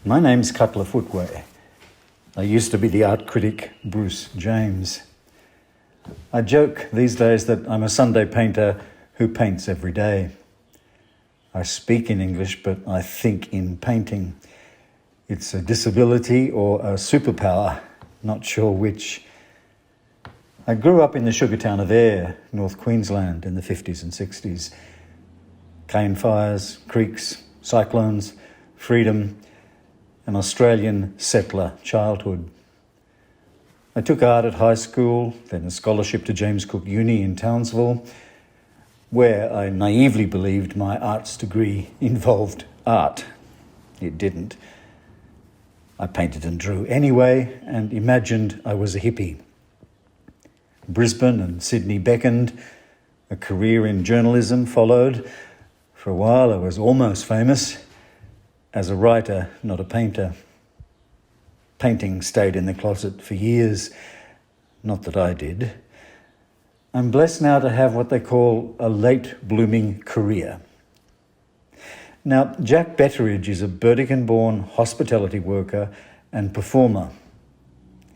My name's Cutler Footway. I used to be the art critic Bruce James. I joke these days that I'm a Sunday painter who paints every day. I speak in English, but I think in painting. It's a disability or a superpower, not sure which. I grew up in the sugar town of Ayr, North Queensland, in the 50s and 60s. Cane fires, creeks, cyclones, freedom, an Australian settler childhood. I took art at high school, then a scholarship to James Cook Uni in Townsville, where I naively believed my arts degree involved art. It didn't. I painted and drew anyway and imagined I was a hippie. Brisbane and Sydney beckoned. A career in journalism followed. For a while I was almost famous. As a writer, not a painter. Painting stayed in the closet for years. Not that I did. I'm blessed now to have what they call a late blooming career. Now, Jack Betteridge is a Burdekin-born hospitality worker and performer.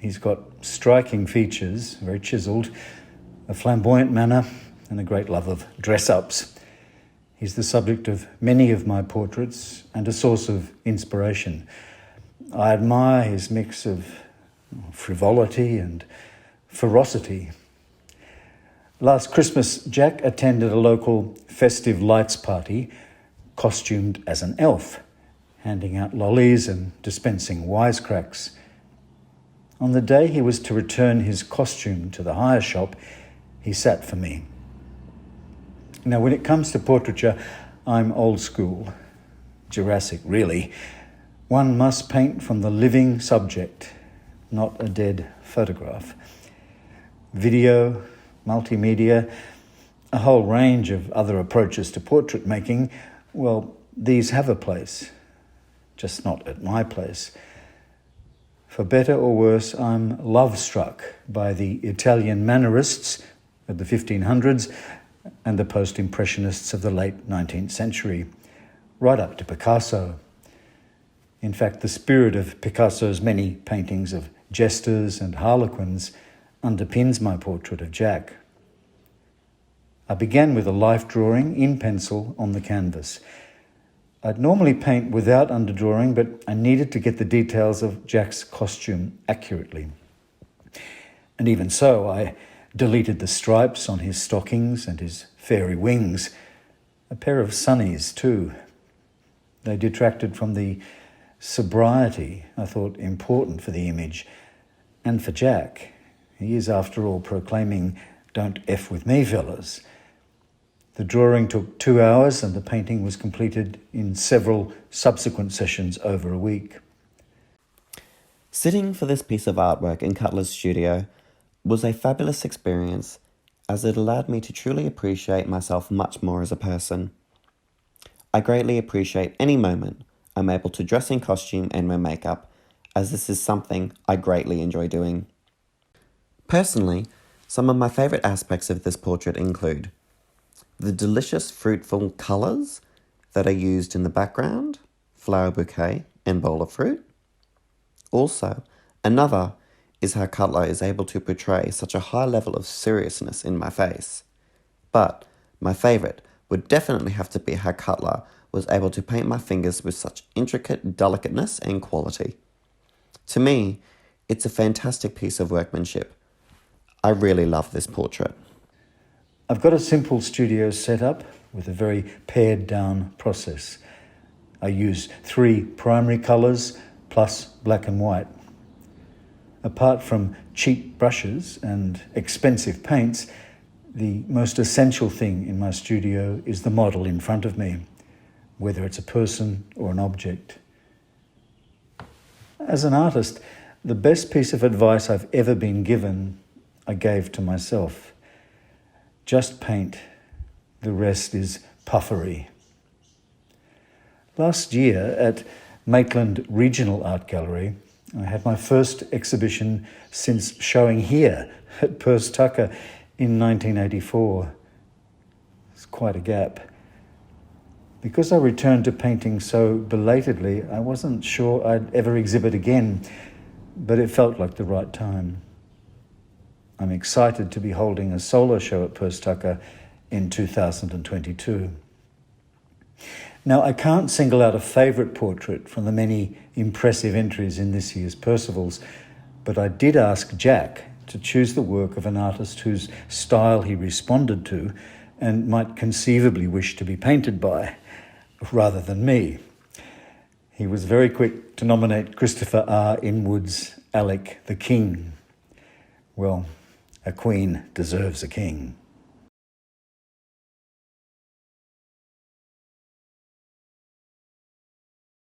He's got striking features, very chiselled, a flamboyant manner, and a great love of dress-ups. He's the subject of many of my portraits and a source of inspiration. I admire his mix of frivolity and ferocity. Last Christmas, Jack attended a local festive lights party, costumed as an elf, handing out lollies and dispensing wisecracks. On the day he was to return his costume to the hire shop, he sat for me. Now, when it comes to portraiture, I'm old school, Jurassic really. One must paint from the living subject, not a dead photograph. Video, multimedia, a whole range of other approaches to portrait making, well, these have a place, just not at my place. For better or worse, I'm love-struck by the Italian Mannerists of the 1500s and the post-impressionists of the late 19th century, right up to Picasso. In fact, the spirit of Picasso's many paintings of jesters and harlequins underpins my portrait of Jack. I began with a life drawing in pencil on the canvas. I'd normally paint without underdrawing, but I needed to get the details of Jack's costume accurately. And even so, I deleted the stripes on his stockings and his fairy wings. A pair of sunnies, too. They detracted from the sobriety I thought important for the image. And for Jack. He is, after all, proclaiming, "Don't F with me, fellas." The drawing took 2 hours and the painting was completed in several subsequent sessions over a week. Sitting for this piece of artwork in Cutler's studio was a fabulous experience, as it allowed me to truly appreciate myself much more as a person. I greatly appreciate any moment I'm able to dress in costume and wear makeup, as this is something I greatly enjoy doing. Personally, some of my favourite aspects of this portrait include the delicious fruitful colours that are used in the background, flower bouquet and bowl of fruit. Also, another is how Cutler is able to portray such a high level of seriousness in my face. But my favourite would definitely have to be how Cutler was able to paint my fingers with such intricate delicateness and quality. To me, it's a fantastic piece of workmanship. I really love this portrait. I've got a simple studio set up with a very pared down process. I use 3 primary colours plus black and white. Apart from cheap brushes and expensive paints, the most essential thing in my studio is the model in front of me, whether it's a person or an object. As an artist, the best piece of advice I've ever been given, I gave to myself. Just paint. The rest is puffery. Last year at Maitland Regional Art Gallery, I had my first exhibition since showing here at Perce Tucker in 1984. It's quite a gap. Because I returned to painting so belatedly, I wasn't sure I'd ever exhibit again, but it felt like the right time. I'm excited to be holding a solo show at Percivals in 2022. Now, I can't single out a favourite portrait from the many impressive entries in this year's Percivals, but I did ask Jack to choose the work of an artist whose style he responded to and might conceivably wish to be painted by, rather than me. He was very quick to nominate Christopher R. Inwood's Alec the King. Well, a queen deserves a king.